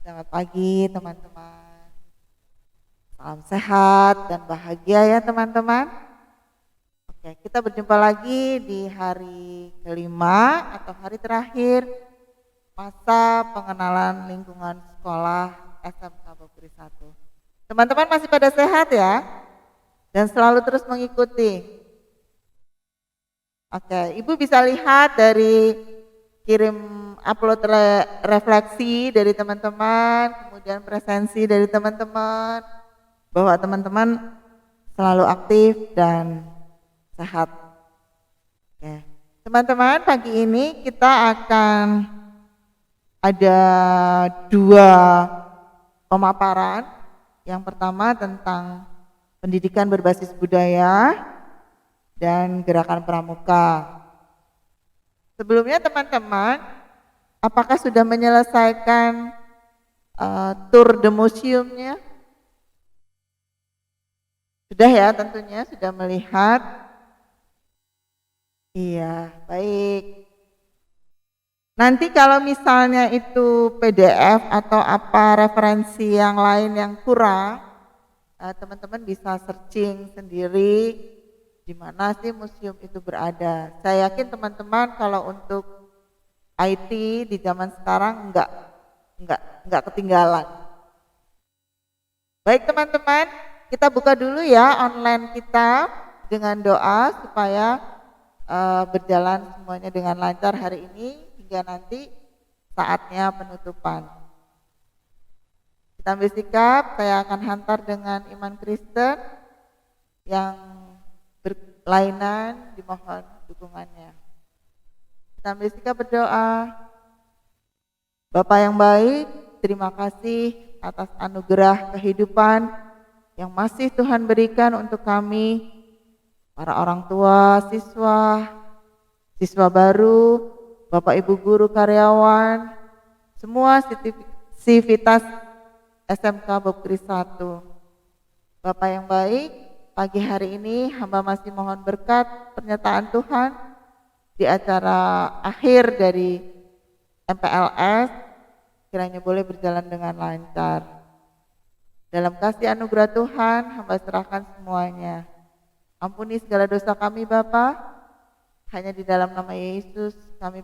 Selamat pagi teman-teman. Salam sehat dan bahagia ya teman-teman. Oke, kita berjumpa lagi di hari kelima atau hari terakhir masa pengenalan lingkungan sekolah SMK Bogor 1. Teman-teman masih pada sehat ya? Dan selalu terus mengikuti. Oke, Ibu bisa lihat dari kirim upload refleksi dari teman-teman, kemudian presensi dari teman-teman, bahwa teman-teman selalu aktif dan sehat. Oke. Teman-teman, pagi ini kita akan ada dua pemaparan. Yang pertama tentang pendidikan berbasis budaya dan gerakan pramuka. Sebelumnya teman-teman, apakah sudah menyelesaikan tour the museumnya? Sudah ya tentunya, sudah melihat. Iya, baik. Nanti kalau misalnya itu PDF atau apa referensi yang lain yang kurang, teman-teman bisa searching sendiri di mana sih museum itu berada. Saya yakin teman-teman kalau untuk IT di zaman sekarang enggak ketinggalan. Baik teman-teman, kita buka dulu ya online kita dengan doa supaya berjalan semuanya dengan lancar hari ini hingga nanti saatnya penutupan. Kita ambil sikap, saya akan hantar dengan iman Kristen yang berlainan, dimohon dukungannya. Kita ambil sikap berdoa. Bapa yang baik, terima kasih atas anugerah kehidupan yang masih Tuhan berikan untuk kami, para orang tua, siswa baru, Bapak Ibu guru karyawan, semua sivitas SMK Bogor 1. Bapak yang baik, pagi hari ini hamba masih mohon berkat pernyataan Tuhan di acara akhir dari MPLS, kiranya boleh berjalan dengan lancar. Dalam kasih anugerah Tuhan, hamba serahkan semuanya. Ampuni segala dosa kami Bapa, hanya di dalam nama Yesus kami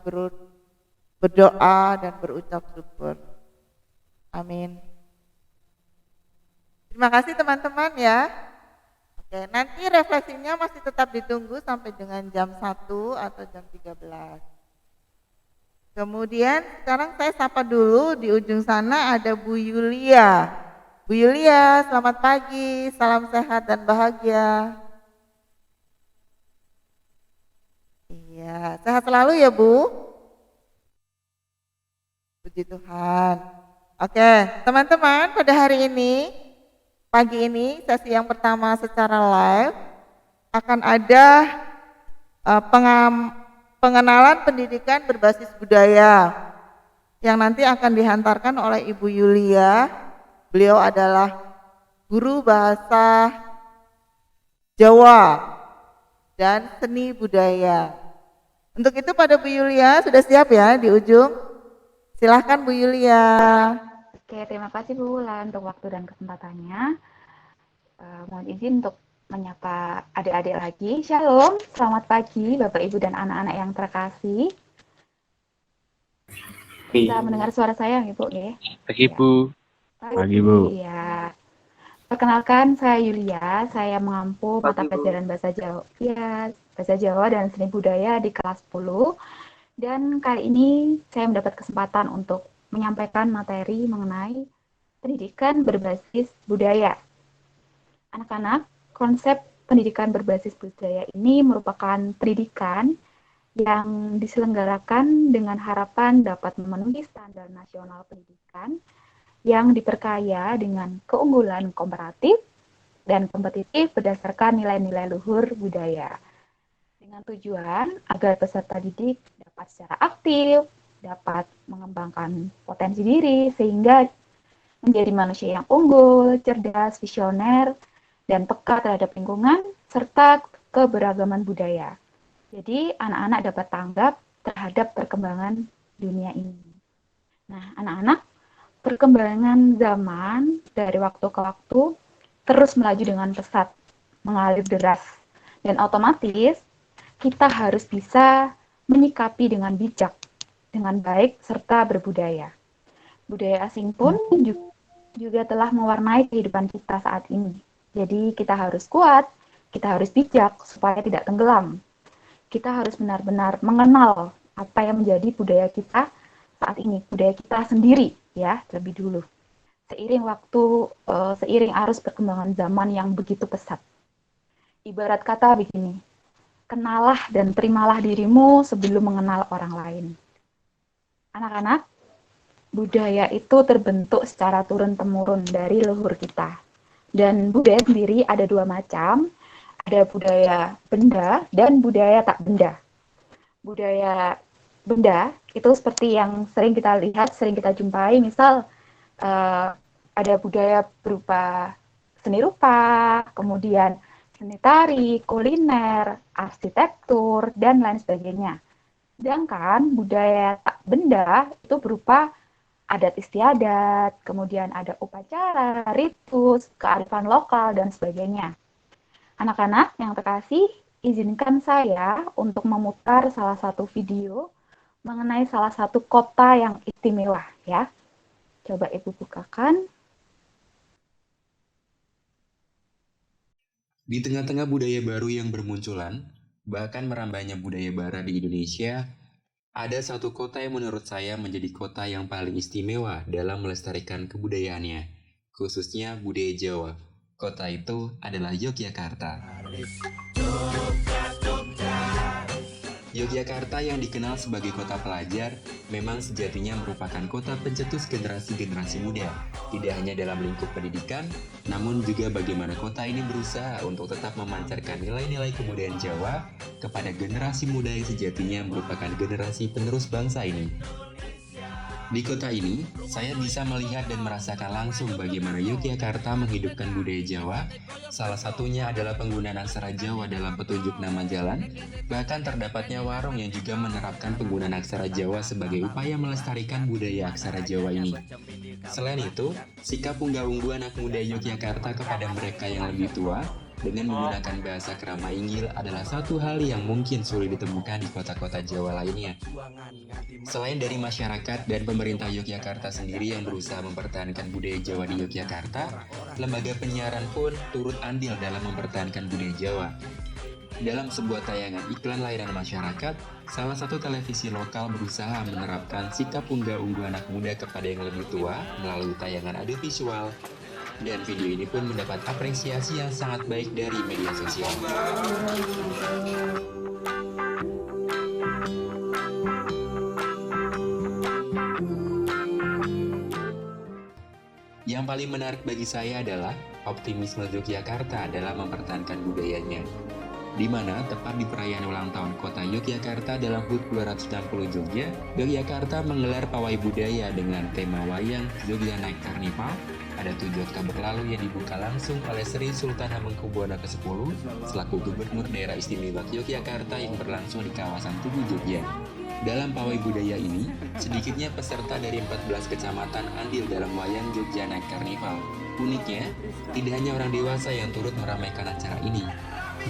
berdoa dan berucap syukur. Amin. Terima kasih teman-teman ya. Oke, nanti refleksinya masih tetap ditunggu sampai dengan jam 1 atau jam 13. Kemudian sekarang saya sapa dulu di ujung sana ada Bu Yulia. Bu Yulia, selamat pagi, salam sehat dan bahagia. Iya, sehat selalu ya Bu. Puji Tuhan. Oke, teman-teman pada hari ini, pagi ini sesi yang pertama secara live akan ada pengenalan pendidikan berbasis budaya yang nanti akan dihantarkan oleh Ibu Yulia. Beliau adalah guru bahasa Jawa dan seni budaya. Untuk itu pada Bu Yulia sudah siap ya di ujung? Silahkan Bu Yulia. Oke, terima kasih Bu Wulan untuk waktu dan kesempatannya. Mohon izin untuk menyapa adik-adik lagi. Shalom, selamat pagi Bapak Ibu dan anak-anak yang terkasih. Bisa mendengar suara saya Ibu ya? Pagi Bu. Pagi Bu. Iya. Perkenalkan saya Yulia, saya mengampu mata pelajaran bahasa Jawa, ya, bahasa Jawa dan seni budaya di kelas 10. Dan kali ini saya mendapat kesempatan untuk menyampaikan materi mengenai pendidikan berbasis budaya. Anak-anak, konsep pendidikan berbasis budaya ini merupakan pendidikan yang diselenggarakan dengan harapan dapat memenuhi standar nasional pendidikan yang diperkaya dengan keunggulan komparatif dan kompetitif berdasarkan nilai-nilai luhur budaya. Dengan tujuan agar peserta didik dapat secara aktif, dapat mengembangkan potensi diri sehingga menjadi manusia yang unggul, cerdas, visioner, dan peka terhadap lingkungan serta keberagaman budaya. Jadi anak-anak dapat tanggap terhadap perkembangan dunia ini. Nah, anak-anak, perkembangan zaman dari waktu ke waktu terus melaju dengan pesat, mengalir deras. Dan otomatis kita harus bisa menyikapi dengan bijak, dengan baik, serta berbudaya. Budaya asing pun juga telah mewarnai kehidupan kita saat ini. Jadi kita harus kuat, kita harus bijak supaya tidak tenggelam. Kita harus benar-benar mengenal apa yang menjadi budaya kita saat ini, budaya kita sendiri ya, terlebih dulu. Seiring waktu, seiring arus perkembangan zaman yang begitu pesat. Ibarat kata begini, kenalah dan terimalah dirimu sebelum mengenal orang lain. Anak-anak, budaya itu terbentuk secara turun-temurun dari leluhur kita. Dan budaya sendiri ada dua macam, ada budaya benda dan budaya tak benda. Budaya benda itu seperti yang sering kita lihat, sering kita jumpai, misal ada budaya berupa seni rupa, kemudian seni tari, kuliner, arsitektur, dan lain sebagainya. Sedangkan budaya tak benda itu berupa adat istiadat, kemudian ada upacara, ritus, kearifan lokal, dan sebagainya. Anak-anak yang terkasih, izinkan saya untuk memutar salah satu video mengenai salah satu kota yang istimewa ya. Coba Ibu bukakan. Di tengah-tengah budaya baru yang bermunculan, bahkan merambahnya budaya barat di Indonesia, ada satu kota yang menurut saya menjadi kota yang paling istimewa dalam melestarikan kebudayaannya, khususnya budaya Jawa. Kota itu adalah Yogyakarta. Yogyakarta yang dikenal sebagai kota pelajar memang sejatinya merupakan kota pencetus generasi-generasi muda, tidak hanya dalam lingkup pendidikan, namun juga bagaimana kota ini berusaha untuk tetap memancarkan nilai-nilai kebudayaan Jawa kepada generasi muda yang sejatinya merupakan generasi penerus bangsa ini. Di kota ini, saya bisa melihat dan merasakan langsung bagaimana Yogyakarta menghidupkan budaya Jawa. Salah satunya adalah penggunaan aksara Jawa dalam petunjuk nama jalan. Bahkan terdapatnya warung yang juga menerapkan penggunaan aksara Jawa sebagai upaya melestarikan budaya aksara Jawa ini. Selain itu, sikap unggah-ungguh anak muda Yogyakarta kepada mereka yang lebih tua dengan menggunakan bahasa Krama Inggil adalah satu hal yang mungkin sulit ditemukan di kota-kota Jawa lainnya. Selain dari masyarakat dan pemerintah Yogyakarta sendiri yang berusaha mempertahankan budaya Jawa di Yogyakarta, lembaga penyiaran pun turut andil dalam mempertahankan budaya Jawa. Dalam sebuah tayangan iklan layanan masyarakat, salah satu televisi lokal berusaha menerapkan sikap unggah-ungguh anak muda kepada yang lebih tua melalui tayangan audiovisual. Dan video ini pun mendapat apresiasi yang sangat baik dari media sosial. Yang paling menarik bagi saya adalah optimisme Yogyakarta dalam mempertahankan budayanya, di mana tepat di perayaan ulang tahun kota Yogyakarta dalam HUT 260 Jogja, Yogyakarta menggelar pawai budaya dengan tema wayang Jogja Naik Karnival pada 7 Oktober lalu yang dibuka langsung oleh Sri Sultan Hamengkubuwono ke-10 selaku Gubernur Daerah Istimewa Yogyakarta yang berlangsung di kawasan Tugu Jogja. Dalam pawai budaya ini, sedikitnya peserta dari 14 kecamatan andil dalam wayang Jogja Naik Karnival. Uniknya, tidak hanya orang dewasa yang turut meramaikan acara ini,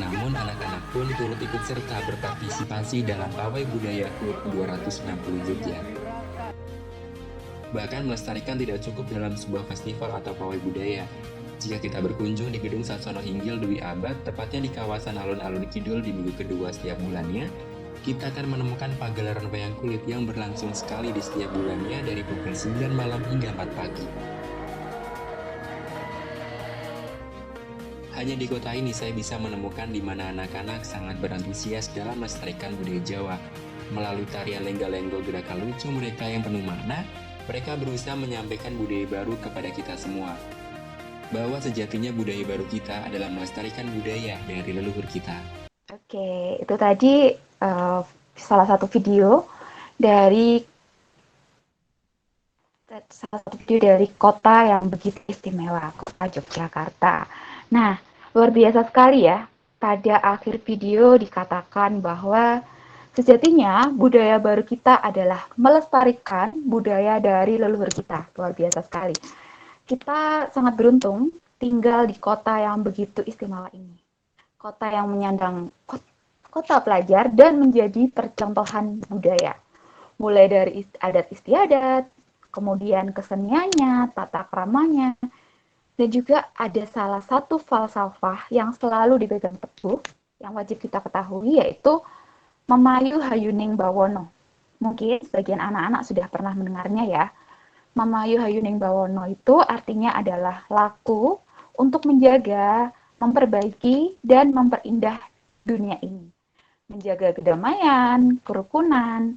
namun anak-anak pun turut ikut serta berpartisipasi dalam pawai budaya HUT 260 Jogja. Bahkan melestarikan tidak cukup dalam sebuah festival atau pawai budaya. Jika kita berkunjung di Gedung Sasono Hinggil Dwi Abad, tepatnya di kawasan Alun-Alun Kidul di minggu kedua setiap bulannya, kita akan menemukan pagelaran wayang kulit yang berlangsung sekali di setiap bulannya dari pukul 9 malam hingga 4 pagi. Hanya di kota ini saya bisa menemukan di mana anak-anak sangat berantusias dalam melestarikan budaya Jawa. Melalui tarian lengga-lenggo gerakan lucu mereka yang penuh makna, mereka berusaha menyampaikan budaya baru kepada kita semua. Bahwa sejatinya budaya baru kita adalah melestarikan budaya dari leluhur kita. Oke, itu tadi salah satu video dari kota yang begitu istimewa, kota Yogyakarta. Nah, luar biasa sekali ya. Pada akhir video dikatakan bahwa Sejatinya, budaya baru kita adalah melestarikan budaya dari leluhur kita. Luar biasa sekali. Kita sangat beruntung tinggal di kota yang begitu istimewa ini. Kota yang menyandang kota pelajar dan menjadi percontohan budaya. Mulai dari adat istiadat, kemudian keseniannya, tata kramanya, dan juga ada salah satu falsafah yang selalu dipegang teguh, yang wajib kita ketahui, yaitu Memayu Hayuning Bawono. Mungkin sebagian anak-anak sudah pernah mendengarnya ya. Mamayu Hayuning Bawono itu artinya adalah laku untuk menjaga, memperbaiki, dan memperindah dunia ini. Menjaga kedamaian, kerukunan,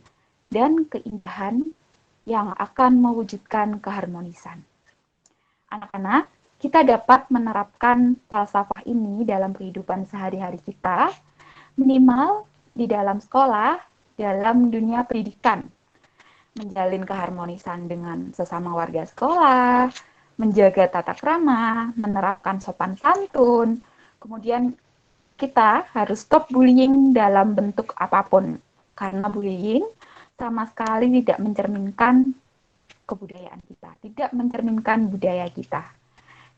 dan keindahan yang akan mewujudkan keharmonisan. Anak-anak, kita dapat menerapkan falsafah ini dalam kehidupan sehari-hari kita, minimal di dalam sekolah, dalam dunia pendidikan, menjalin keharmonisan dengan sesama warga sekolah, menjaga tata krama, menerapkan sopan santun. Kemudian kita harus stop bullying dalam bentuk apapun, karena bullying sama sekali tidak mencerminkan kebudayaan kita, tidak mencerminkan budaya kita.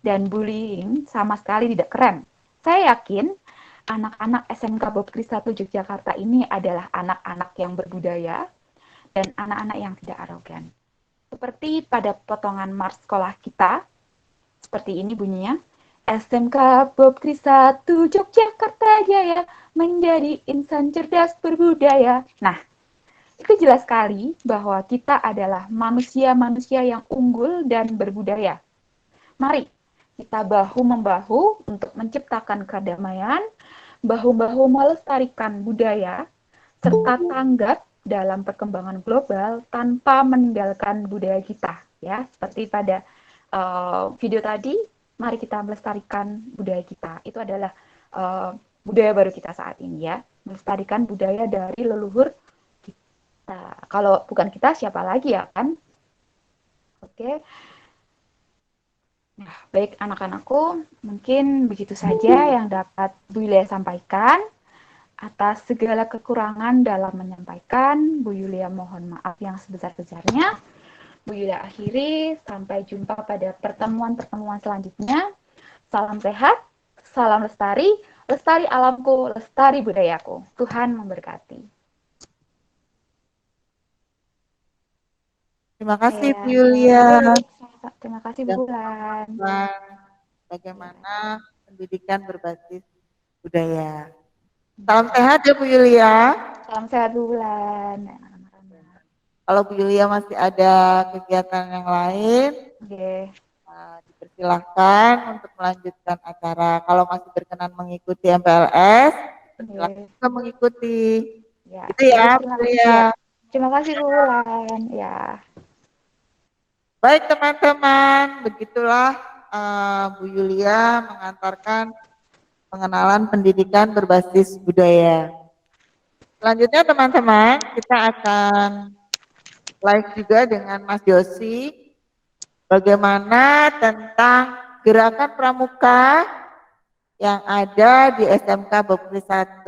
Dan bullying sama sekali tidak keren. Saya yakin anak-anak SMK Bob Kris 1 Yogyakarta ini adalah anak-anak yang berbudaya, dan anak-anak yang tidak arogan. Seperti pada potongan mars sekolah kita, seperti ini bunyinya, SMK Bob Kris 1 Yogyakarta Jaya menjadi insan cerdas berbudaya. Nah, itu jelas sekali bahwa kita adalah manusia-manusia yang unggul dan berbudaya. Mari kita bahu-membahu untuk menciptakan kedamaian, bahu-bahu melestarikan budaya, serta tanggap dalam perkembangan global tanpa meninggalkan budaya kita, ya. Seperti pada video tadi, mari kita melestarikan budaya kita. Itu adalah budaya baru kita saat ini, ya. Melestarikan budaya dari leluhur kita. Kalau bukan kita, siapa lagi, ya kan? Oke. Nah, baik anak-anakku, mungkin begitu saja yang dapat Bu Yulia sampaikan. Atas segala kekurangan dalam menyampaikan, Bu Yulia mohon maaf yang sebesar-besarnya. Bu Yulia akhiri, sampai jumpa pada pertemuan-pertemuan selanjutnya. Salam sehat, salam lestari, lestari alamku, lestari budayaku. Tuhan memberkati. Terima kasih Bu Yulia. Terima kasih Bu Bulan. Bagaimana pendidikan berbasis budaya. Salam sehat ya Bu Yulia. Salam sehat Bu Bulan. Kalau Bu Yulia masih ada kegiatan yang lain, dipersilahkan untuk melanjutkan acara. Kalau masih berkenan mengikuti MPLS, dipersilahkan juga mengikuti. Ya, itu ya Bu Yulia. Terima kasih Bu Bulan. Ya. Baik teman-teman, begitulah Bu Yulia mengantarkan pengenalan pendidikan berbasis budaya. Selanjutnya teman-teman, kita akan live juga dengan Mas Yosi, bagaimana tentang gerakan pramuka yang ada di SMK Bob Kris 1.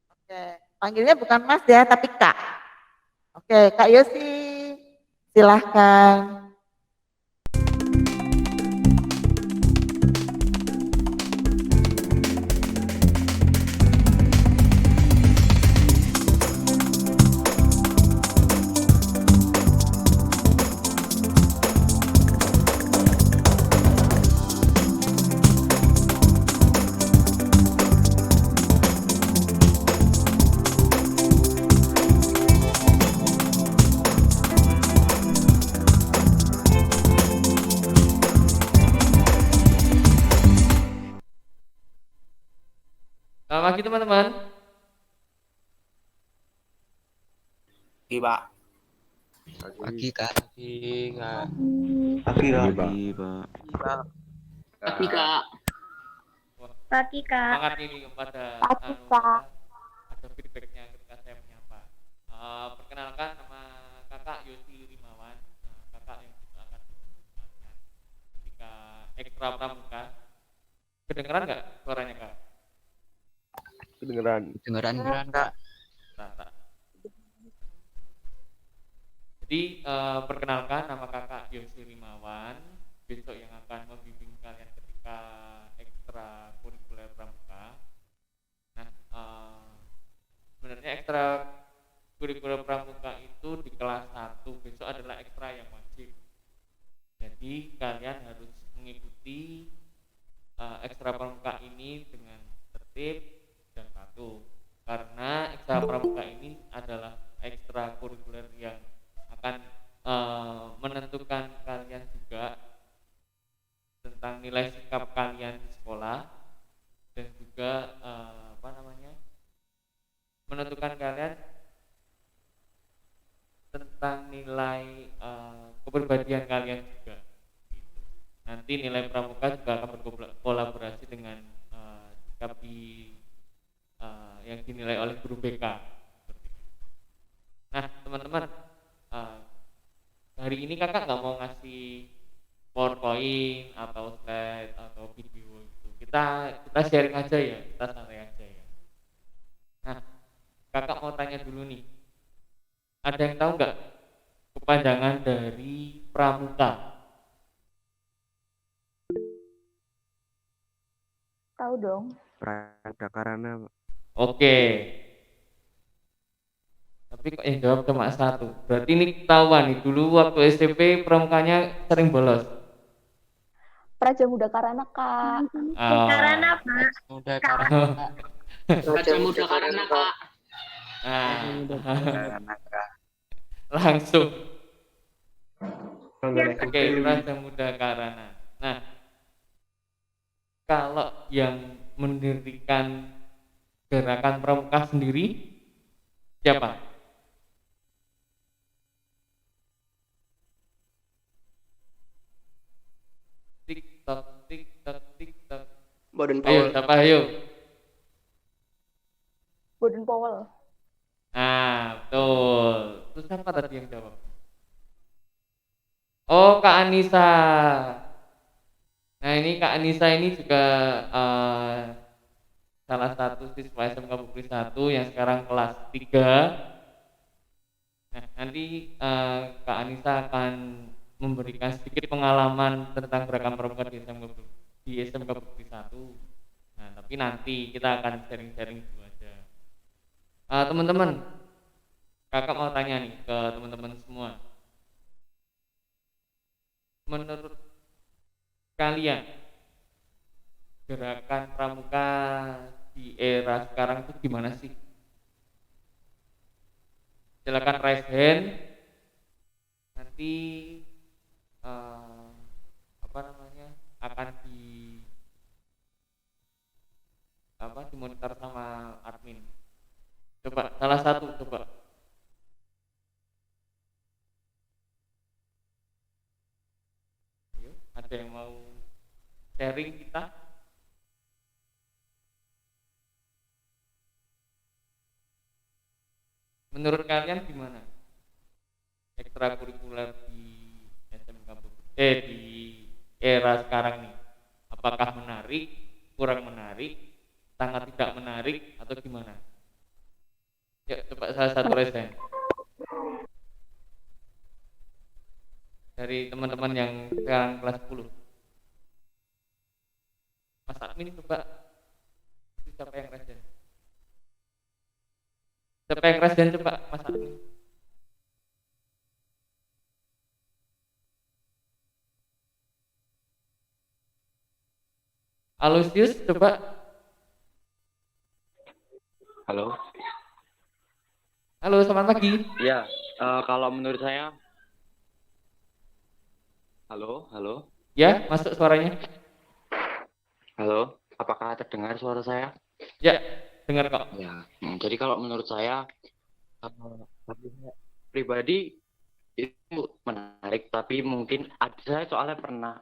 Oke, panggilnya bukan Mas ya, tapi Kak. Oke, Kak Yosi, silahkan. Selamat pagi teman-teman. Pagi Pak. Pagi Kak. Pagi Kak. Pagi Kak. Pagi Kak. Pagi Kak. Semangat ini kepada Pagi Kak. ada feedbacknya ketika saya menyapa. Perkenalkan nama Kakak Yosi Rimawan. Kakak yang juga akan diperkenalkan ketika ekstra pramuka. Kedengeran nggak suaranya Kak? Kedengeran. Dengeran Kak. Jadi perkenalkan, nama kakak Yosi Rimawan, besok yang akan membimbing kalian ketika ekstra kurikuler pramuka. Nah, sebenarnya ekstra kurikuler pramuka itu di kelas 1 besok adalah ekstra yang wajib. Jadi kalian harus mengikuti ekstra pramuka ini dengan tertib dan patuh. Karena ekstra pramuka ini adalah ekstra kurikuler yang akan menentukan kalian juga tentang nilai sikap kalian di sekolah dan juga menentukan kalian tentang nilai kepribadian kalian juga. Gitu. Nanti nilai pramuka juga akan berkolaborasi dengan sikap yang dinilai oleh guru BK. Nah, teman-teman, hari ini kakak nggak mau ngasih PowerPoint atau slide atau video itu. Kita sharing aja ya, kita santai aja ya. Nah, kakak mau tanya dulu nih. Ada yang tahu nggak kepanjangan dari pramuka? Tahu dong. Pradakarana. Oke. Tapi kok yang jawab cuma satu. Berarti ini ketahuan nih, dulu waktu SMP pramukanya sering bolos. Prajamuda Karana, Kak. Karena Pak. Muda karana. Baca muda karena Kak. Langsung. Ya. Oke, Prajamuda Karana. Nah, kalau yang mendirikan gerakan pramuka sendiri siapa? Tik tok. Badan Ayo, Powell. siapa ayo? Baden Powell. Betul. Terus siapa tadi yang jawab? Oh, Kak Anissa. Nah, ini Kak Anissa ini juga salah satu siswa SMK Bukri 1 yang sekarang kelas 3. Nah, nanti Kak Anissa akan memberikan sedikit pengalaman tentang gerakan pramuka di SMK Bukri 1. Nah, tapi nanti kita akan sharing-sharing dulu aja. Teman-teman, kakak mau tanya nih ke teman-teman semua. Menurut kalian, gerakan pramuka di era sekarang itu gimana sih? Silakan raise hand. Nanti akan dimonitor sama admin. Coba salah satu coba. Ayo, ada yang mau sharing kita? Menurut kalian gimana? Ekstrakurikuler di SMK di era sekarang nih, apakah menarik, kurang menarik, sangat tidak menarik, atau gimana? Ya, coba salah satu resen dari teman-teman yang sekarang kelas 10. Mas admin coba, itu siapa yang resen? Siapa yang resen coba, Mas admin? Alusius coba. Halo. Halo, selamat pagi. Ya, kalau menurut saya. Halo. Ya, masuk suaranya. Halo, apakah terdengar suara saya? Ya, dengar kok. Ya, jadi kalau menurut saya pribadi itu menarik, tapi mungkin saya soalnya pernah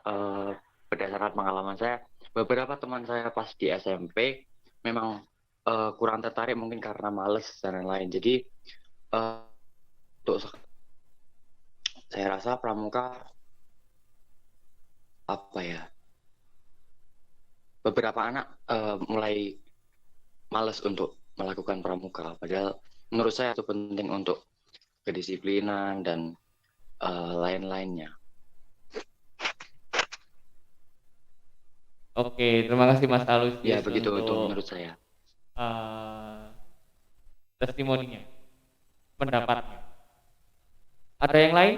berdasarkan pengalaman saya, beberapa teman saya pas di SMP memang kurang tertarik mungkin karena males dan lain-lain. Jadi untuk saya rasa pramuka beberapa anak mulai males untuk melakukan pramuka, padahal menurut saya itu penting untuk kedisiplinan dan lain-lainnya. Oke, terima kasih Mas Alusius Ya begitu itu untuk menurut saya. testimoninya, pendapatnya. Ada yang lain?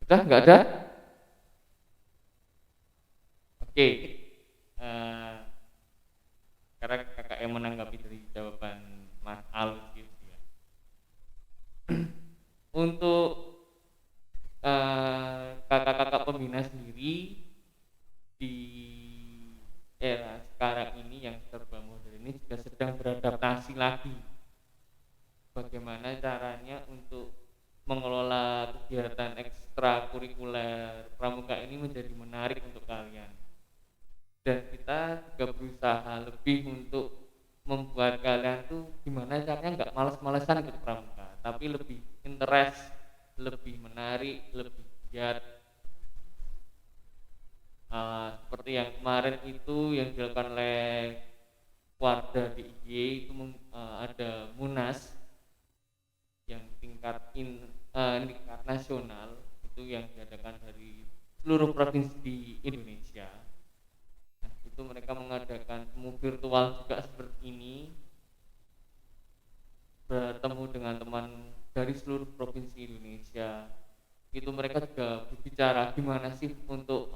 Sudah nggak ada? Oke. Karena kakak yang menanggapi dari jawaban Mas Alusius ya. Untuk kakak-kakak pembina sendiri di era sekarang ini yang serba modern ini juga sedang beradaptasi lagi. Bagaimana caranya untuk mengelola kegiatan ekstrakurikuler pramuka ini menjadi menarik untuk kalian. Dan kita juga berusaha lebih untuk membuat kalian tuh gimana caranya nggak males-malesan ikut pramuka, tapi lebih interest, lebih menarik, lebih giat. Seperti yang kemarin itu yang dilakukan oleh Warda DIY itu ada Munas yang tingkat nasional itu yang diadakan dari seluruh provinsi di Indonesia. Nah, itu mereka mengadakan temu virtual juga seperti ini, bertemu dengan teman dari seluruh provinsi Indonesia. Itu mereka juga berbicara gimana sih untuk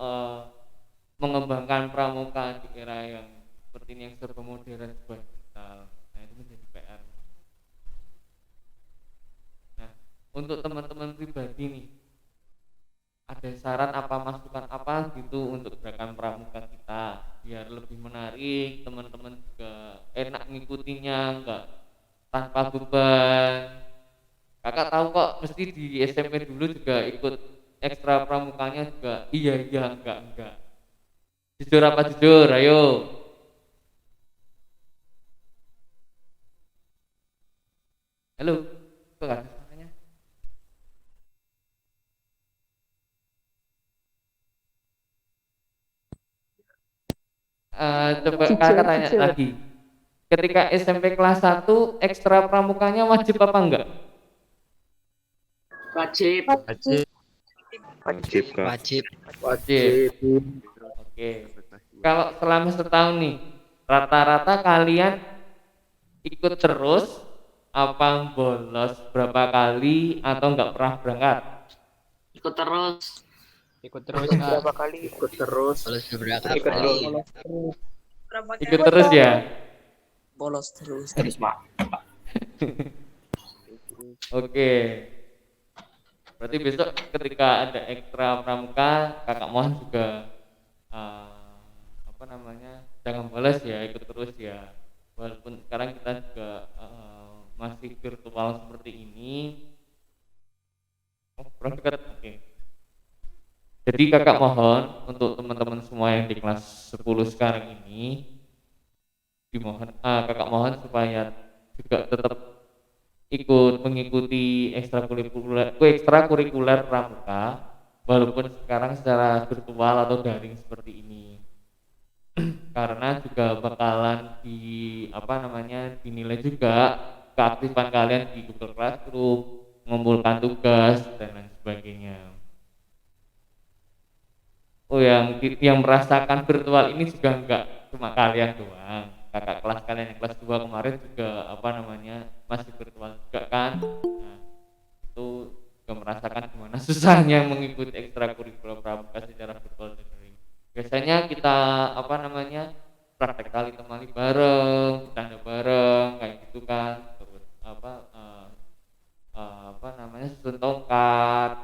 mengembangkan pramuka di era yang seperti ini yang serba modern serba digital. Nah, itu menjadi PR. Nah, untuk teman-teman pribadi nih, ada saran apa, masukan apa gitu untuk gerakan pramuka kita biar lebih menarik, teman-teman juga enak ngikutinya, enggak tanpa beban. Kakak tahu kok mesti di SMP dulu juga ikut ekstra pramukanya juga iya enggak. Jujur apa jujur, ayo. Halo, kok gak ada suaranya? Coba kakak tanya lagi. Ketika SMP kelas 1 ekstra pramukanya wajib apa enggak? Wajib. Wajib, Kak. Wajib. Oke. Kalau selama setahun nih, rata-rata kalian ikut terus apa bolos berapa kali atau enggak pernah berangkat? Ikut terus. Ikut terus, Berapa Kak. kali? Ikut terus. Ikut terus ya? Bolos terus. Oke. Berarti besok ketika ada ekstra pramuka, kakak mohon juga jangan bolos ya, ikut terus ya. Walaupun sekarang kita juga masih virtual seperti ini. Oh, kurang dekat. Oke. Jadi kakak mohon untuk teman-teman semua yang di kelas 10 sekarang ini kakak mohon supaya juga tetap ikut mengikuti ekstrakurikuler pramuka walaupun sekarang secara virtual atau daring seperti ini. Karena juga bakalan dinilai juga keaktifan kalian di Google Classroom, mengumpulkan tugas dan lain sebagainya. Oh, yang merasakan virtual ini juga enggak cuma kalian doang. Kakak kelas kalian yang kelas 2 kemarin juga masih virtual juga kan. Nah, itu juga merasakan gimana susahnya mengikuti ekstrakurikuler pramuka secara virtual dan daring. Biasanya kita praktek kali temali bareng, bercanda bareng kayak gitu kan. Terus susun tongkat,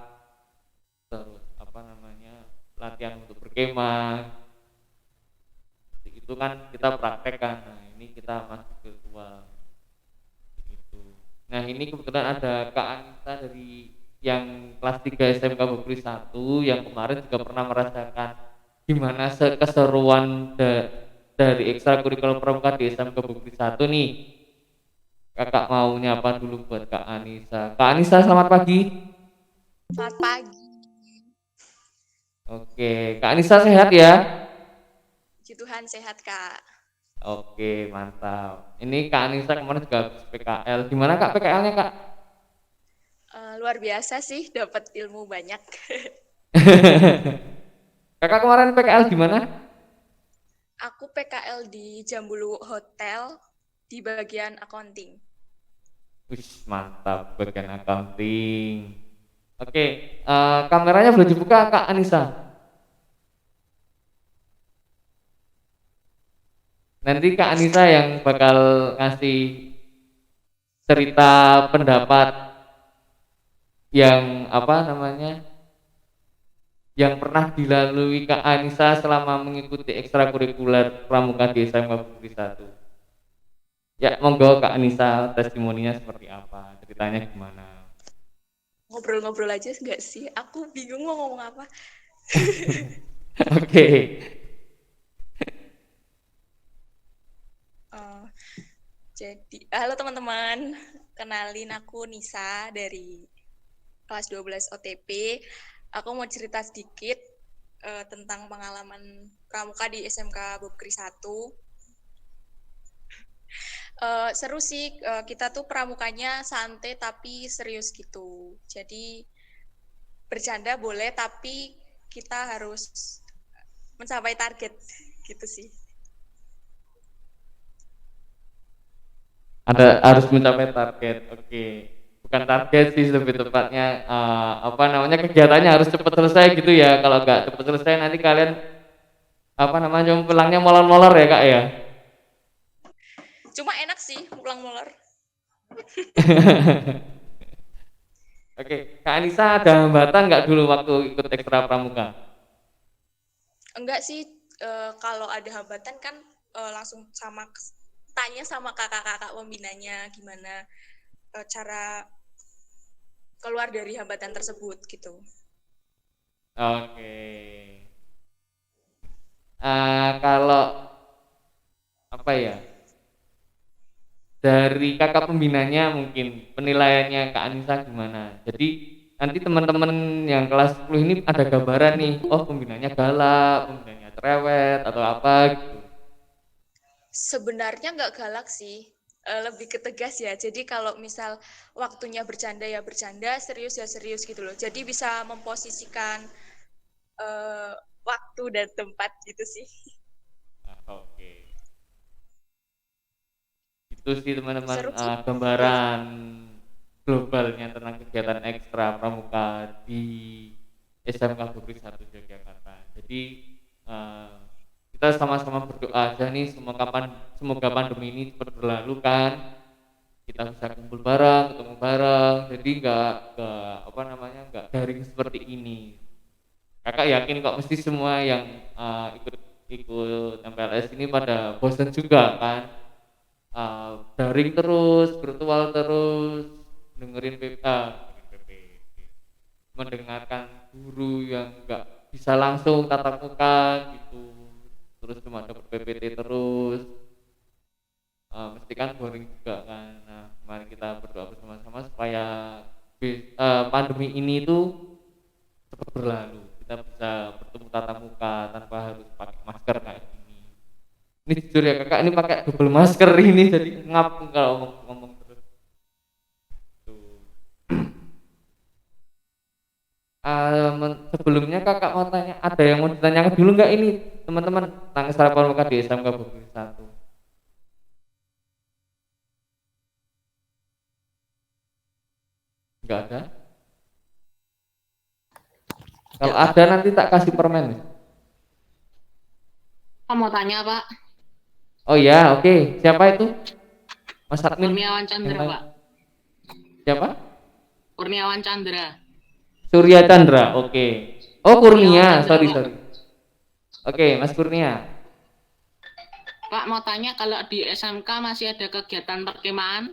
terus latihan untuk berkemah. Itu kan kita praktekkan. Nah, ini kita masih virtual. Gitu. Nah, ini kebetulan ada Kak Anissa dari yang kelas 3 SMK Bogri 1 yang kemarin juga pernah merasakan gimana keseruan dari ekstrakurikuler pramuka di SMK Bogri 1 nih. Kakak mau nyapa dulu buat Kak Anissa. Kak Anissa, selamat pagi. Selamat pagi. Oke, Kak Anissa sehat ya? Puji Tuhan sehat, Kak. Oke, mantap. Ini Kak Anissa kemarin juga habis PKL. Gimana Kak PKL-nya Kak? Luar biasa sih, dapat ilmu banyak. Kakak kemarin PKL gimana? Aku PKL di Jambulu Hotel di bagian accounting. Wih, mantap bagian accounting. Oke, kameranya boleh dibuka Kak Anissa. Nanti Kak Anissa yang bakal ngasih cerita pendapat yang apa namanya, yang pernah dilalui Kak Anissa selama mengikuti ekstrakurikuler pramuka di SMK Bukti 1. Ya, monggo Kak Anissa, testimoninya seperti apa, ceritanya gimana? Ngobrol-ngobrol aja nggak sih? Aku bingung mau ngomong apa. Oke. Jadi, halo teman-teman. Kenalin aku Nisa dari kelas 12 OTP. Aku mau cerita sedikit tentang pengalaman pramuka di SMK Bukri 1. Seru sih, kita tuh pramukanya santai tapi serius gitu. Jadi bercanda boleh tapi kita harus mencapai target gitu sih. Harus mencapai target. Oke. Bukan target sih lebih tepatnya apa namanya, kegiatannya harus cepat selesai gitu ya. Kalau nggak cepat selesai nanti kalian apa namanya, pulangnya molor-molor ya Kak ya. Cuma enak sih pulang molor. Oke, Kak Anissa ada hambatan nggak dulu waktu ikut ekstra pramuka? Enggak sih, kalau ada hambatan kan langsung tanya sama kakak-kakak pembinanya gimana cara keluar dari hambatan tersebut gitu. Oke. Kalau apa ya, dari kakak pembinanya mungkin penilaiannya Kak Anissa gimana? Jadi nanti teman-teman yang kelas 10 ini ada gambaran nih, oh pembinanya galak, pembinanya cerewet atau apa gitu. Sebenarnya nggak galak sih, lebih ke tegas ya. Jadi kalau misal waktunya bercanda ya bercanda, serius ya serius gitu loh. Jadi bisa memposisikan waktu dan tempat gitu sih. Oke. Itu sih teman-teman Seru sih. gambaran globalnya tentang kegiatan ekstra pramuka di SMK Bukri 1 Yogyakarta. Jadi kita sama-sama berdoa aja nih, semoga pandemi ini cepat berlalu kan, kita bisa kumpul bareng, ketemu bareng, jadi nggak apa namanya, nggak daring seperti ini. Kakak yakin kok mesti semua yang ikut MPLS ini pada bosan juga kan, daring terus, virtual terus, dengerin mendengarkan guru yang nggak bisa langsung tatap muka gitu, terus cuma dapat PPT terus, mesti kan boring juga kan. Nah, mari kita berdoa bersama-sama supaya pandemi ini tuh cepat berlalu, kita bisa bertemu tatap muka tanpa harus pakai masker kayak gini. Ini jujur ya kakak, ini pakai double masker ini jadi ngap kalau ngomong terus. Tuh. Sebelumnya kakak mau tanya, ada yang mau ditanyakan dulu nggak ini teman-teman tentang sarapan muka di SMK Bukti 1? Nggak ada? Kalau ada nanti tak kasih permen. Pak mau tanya Pak. Oh ya, oke. Siapa itu? Mas Admin. Kurniawan Chandra Pak. Siapa? Kurniawan Chandra. Surya Chandra, oke. Oh Kurnia, Chandra, sorry. Pak. Oke, Mas Kurnia. Pak mau tanya, kalau di SMK masih ada kegiatan perkemahan?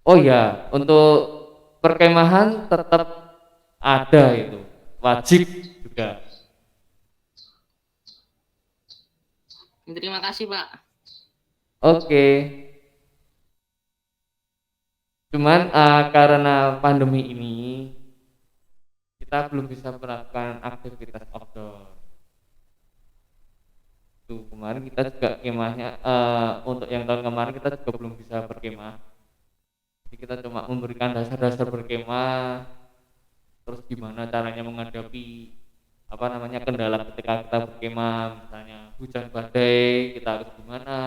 Oh ya, untuk perkemahan tetap ada, itu wajib juga. Terima kasih Pak. Oke. Cuman karena pandemi ini kita belum bisa melakukan aktivitas outdoor. Tuh, kemarin kita juga kemahnya untuk yang tahun kemarin kita juga belum bisa berkemah. Jadi kita cuma memberikan dasar-dasar berkemah, terus gimana caranya menghadapi kendala ketika kita berkemah, misalnya hujan badai kita harus gimana,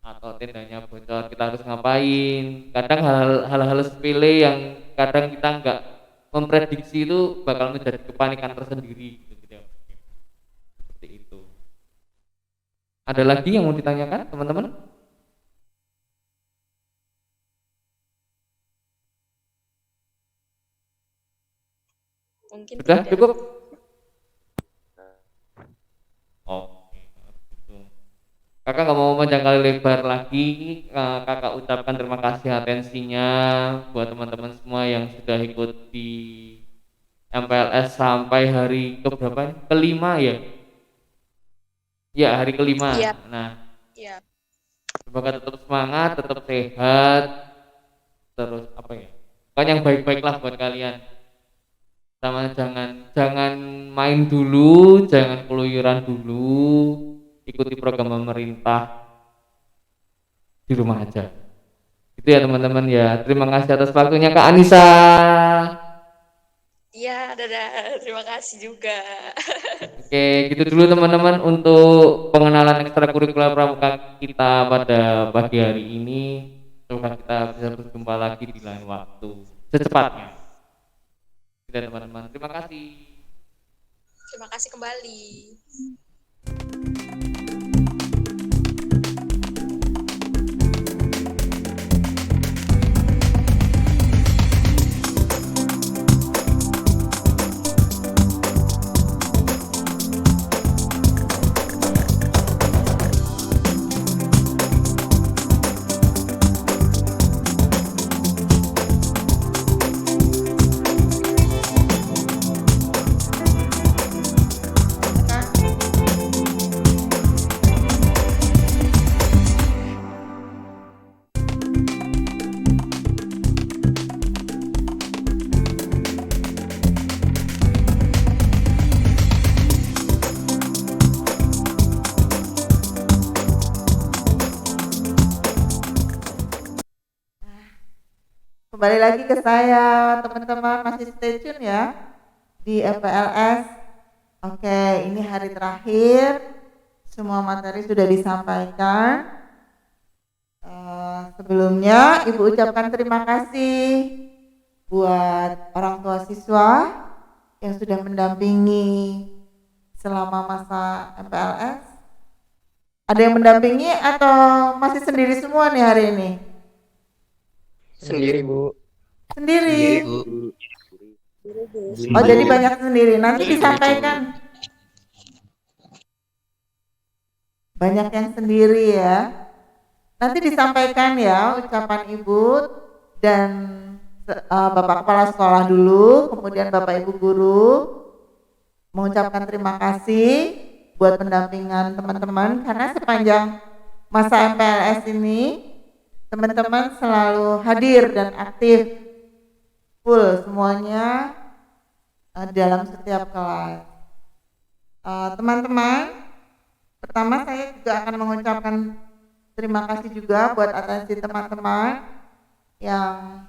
atau tendanya bocor kita harus ngapain. Kadang hal-hal sepele yang kadang kita nggak memprediksi itu bakal menjadi kepanikan tersendiri gitu, gitu ya. Seperti itu. Ada lagi yang mau ditanyakan teman-teman? Mungkin Sudah tidak. cukup? Oke, gitu. Kakak nggak mau panjang kali lebar lagi. Kakak ucapkan terima kasih atensinya buat teman-teman semua yang sudah ikut di MPLS sampai hari keberapa? Kelima ya? Ya, hari kelima. Iya. Nah, Iya. semoga tetap semangat, tetap sehat, terus apa ya? Pokoknya yang baik-baik lah buat kalian. Sama jangan main dulu, jangan keluyuran dulu, ikuti program pemerintah di rumah aja. Itu ya teman-teman ya. Terima kasih atas waktunya Kak Anissa. Iya, dadah. Terima kasih juga. Oke, gitu dulu teman-teman untuk pengenalan ekstrakurikuler pramuka kita pada pagi hari ini. Semoga kita bisa berjumpa lagi di lain waktu secepatnya. Tidak teman-teman, terima kasih. Terima kasih kembali. Kembali lagi ke saya, teman-teman masih stay tune ya di MPLS. Oke, ini hari terakhir, semua materi sudah disampaikan. Sebelumnya Ibu ucapkan terima kasih buat orang tua siswa yang sudah mendampingi selama masa MPLS. Ada yang mendampingi atau masih sendiri semua nih hari ini? Sendiri, Bu. Sendiri. Bu. Oh, jadi banyak sendiri. Nanti disampaikan. Banyak yang sendiri ya. Nanti disampaikan ya ucapan Ibu dan Bapak Kepala Sekolah dulu, kemudian Bapak Ibu Guru mengucapkan terima kasih buat pendampingan teman-teman karena sepanjang masa MPLS ini teman-teman selalu hadir dan aktif full semuanya dalam setiap kelas. Teman-teman, pertama saya juga akan mengucapkan terima kasih juga buat atensi teman-teman yang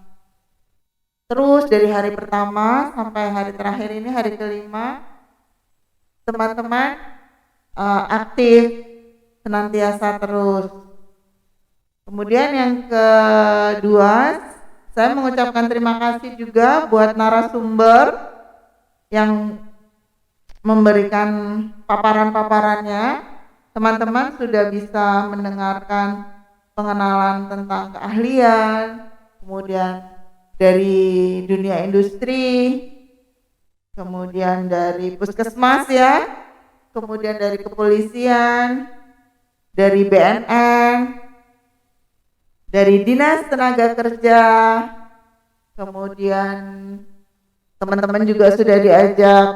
terus dari hari pertama sampai hari terakhir ini, hari kelima, teman-teman aktif senantiasa terus. Kemudian yang kedua, saya mengucapkan terima kasih juga buat narasumber yang memberikan paparan-paparannya. Teman-teman sudah bisa mendengarkan pengenalan tentang keahlian, kemudian dari dunia industri, kemudian dari puskesmas ya, kemudian dari kepolisian, dari BNN, dari Dinas Tenaga Kerja, kemudian teman-teman juga sudah diajak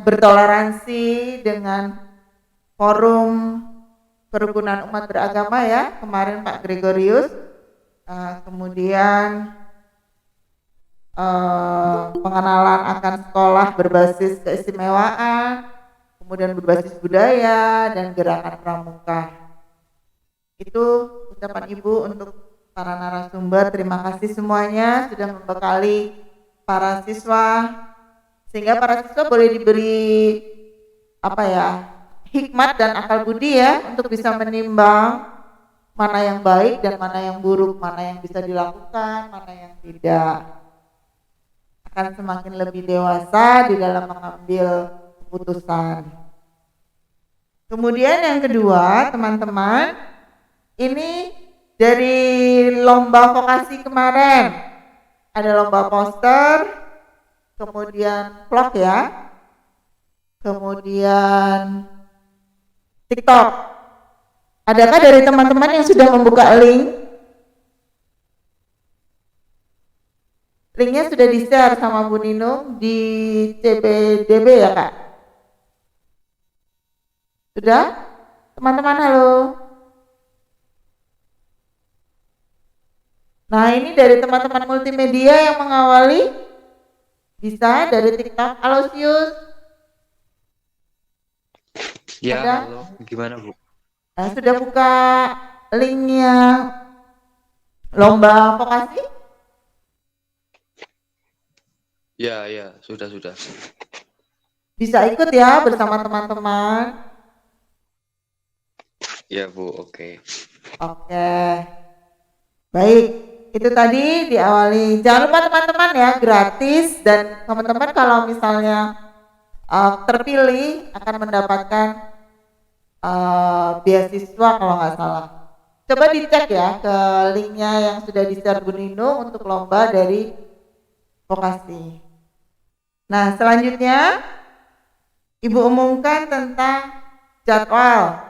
bertoleransi dengan forum kerukunan umat beragama ya, kemarin Pak Gregorius, kemudian pengenalan akan sekolah berbasis keistimewaan, kemudian berbasis budaya, dan gerakan pramuka. Itu ucapan Ibu untuk para narasumber. Terima kasih semuanya sudah membekali para siswa, sehingga para siswa boleh diberi hikmat dan akal budi ya, untuk bisa menimbang mana yang baik dan mana yang buruk, mana yang bisa dilakukan, mana yang tidak. Akan semakin lebih dewasa di dalam mengambil keputusan. Kemudian yang kedua, teman-teman, ini dari lomba vokasi kemarin, ada lomba poster, kemudian vlog ya, kemudian TikTok. Adakah dari teman-teman yang sudah membuka link? Linknya sudah di-share sama Bu Ninung di CPDB ya Kak? Sudah? Teman-teman halo? Nah ini dari teman-teman multimedia yang mengawali, bisa dari TikTok. Halo Sius. Ya, Ada? halo. Gimana, Bu? Nah, sudah buka linknya lomba vokasi? Ya, sudah. Bisa ikut ya bersama teman-teman. Ya, Bu, oke. Oke. Baik, itu tadi diawali. Jangan lupa teman-teman ya, gratis, dan teman-teman kalau misalnya terpilih akan mendapatkan beasiswa kalau nggak salah. Coba dicek ya ke linknya yang sudah di-share Bu Nino untuk lomba dari vokasi. Nah, selanjutnya Ibu umumkan tentang jadwal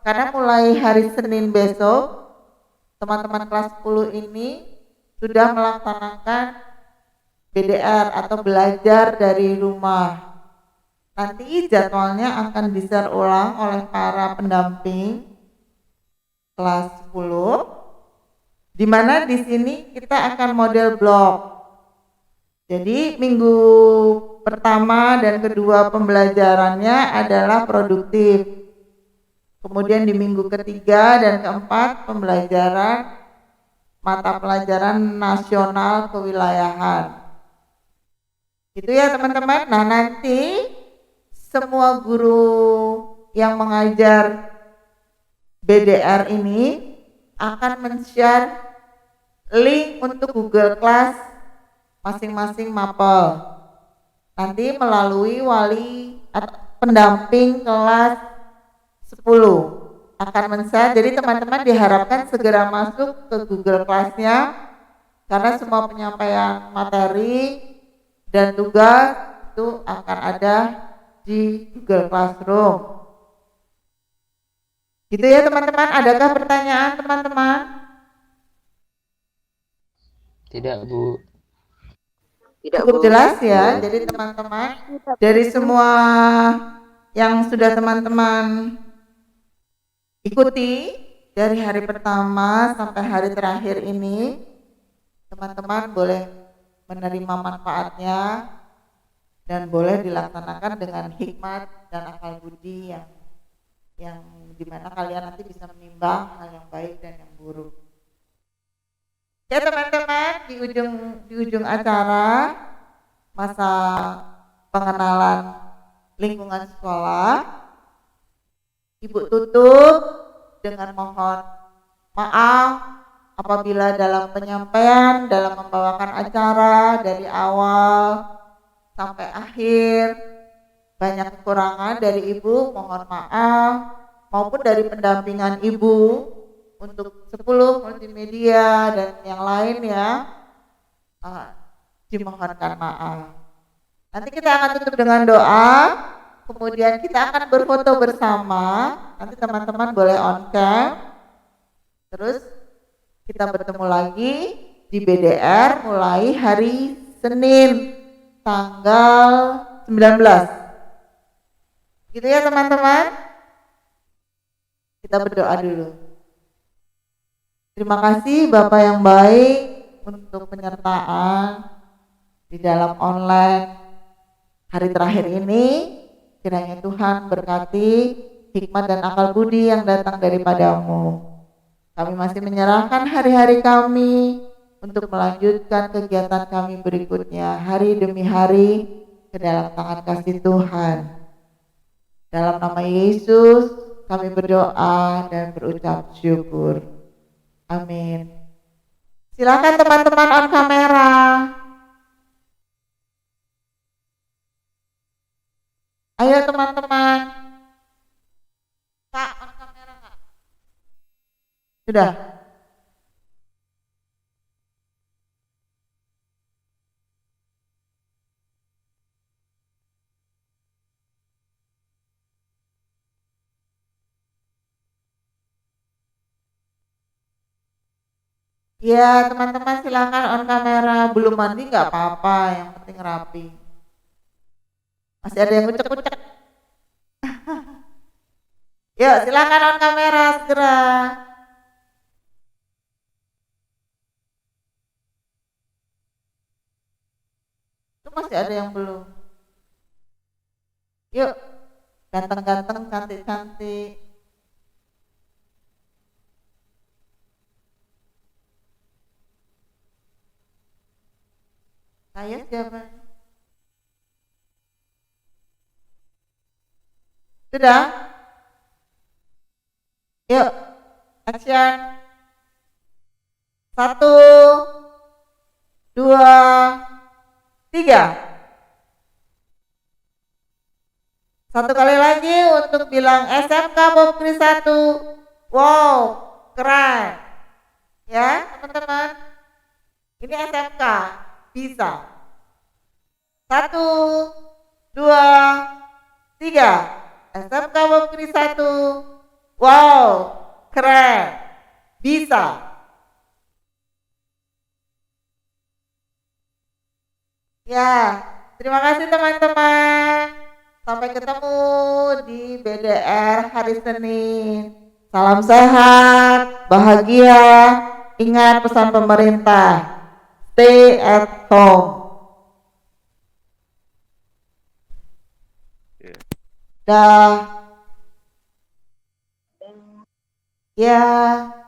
karena mulai hari Senin besok teman-teman kelas 10 ini sudah melaksanakan BDR atau belajar dari rumah. Nanti jadwalnya akan di-share ulang oleh para pendamping kelas 10, di mana di sini kita akan model blok. Jadi minggu pertama dan kedua pembelajarannya adalah produktif. Kemudian di minggu ketiga dan keempat pembelajaran mata pelajaran nasional kewilayahan. Gitu ya teman-teman. Nah nanti semua guru yang mengajar BDR ini akan men-share link untuk Google Class masing-masing mapel. Nanti melalui wali atau pendamping kelas 10 akan men-share. Jadi teman-teman diharapkan segera masuk ke Google Class-nya karena semua penyampaian materi dan tugas itu akan ada di Google Classroom. Gitu ya teman-teman. Adakah pertanyaan teman-teman? Tidak, Bu. Cukup jelas ya. Jadi teman-teman dari semua yang sudah teman-teman ikuti dari hari pertama sampai hari terakhir ini, teman-teman boleh menerima manfaatnya dan boleh dilaksanakan dengan hikmat dan akal budi yang dimana kalian nanti bisa menimbang hal yang baik dan yang buruk. Ya teman-teman, di ujung acara masa pengenalan lingkungan sekolah, Ibu tutup dengan mohon maaf apabila dalam penyampaian, dalam membawakan acara dari awal sampai akhir banyak kekurangan dari Ibu, mohon maaf, maupun dari pendampingan Ibu untuk 10 multimedia dan yang lain ya, dimohonkan maaf. Nanti kita akan tutup dengan doa, kemudian kita akan berfoto bersama. Nanti teman-teman boleh on cam, terus kita bertemu lagi di BDR mulai hari Senin tanggal 19. Gitu ya teman-teman. Kita berdoa dulu. Terima kasih Bapak yang baik untuk penyertaan di dalam online hari terakhir ini, kiranya Tuhan berkati hikmat dan akal budi yang datang daripadamu. Kami masih menyerahkan hari-hari kami untuk melanjutkan kegiatan kami berikutnya, hari demi hari, ke dalam tangan kasih Tuhan. Dalam nama Yesus, kami berdoa dan berucap syukur. Amin. Silakan teman-teman on kamera. Ayo teman-teman. Kak, on kamera Kak. Sudah. Ya teman-teman silakan on kamera. Belum mandi nggak apa-apa, yang penting rapi. Masih ada yang ucek-ucek. Yuk silakan on kamera segera. Itu masih ada yang belum. Yuk, ganteng-ganteng, cantik-cantik. Saya siapa? Sudah? Yuk, action. 1, 2, 3. Satu kali lagi untuk bilang SMK Bob Kris 1. Wow, keren. Ya, teman-teman. Ini SMK. Bisa. 1, 2, 3. SMK Bob Kris 1. Wow, keren. Bisa. Ya, terima kasih teman-teman. Sampai ketemu di BDR hari Senin. Salam sehat, bahagia. Ingat pesan pemerintah. Stay at home. Dah. Ya.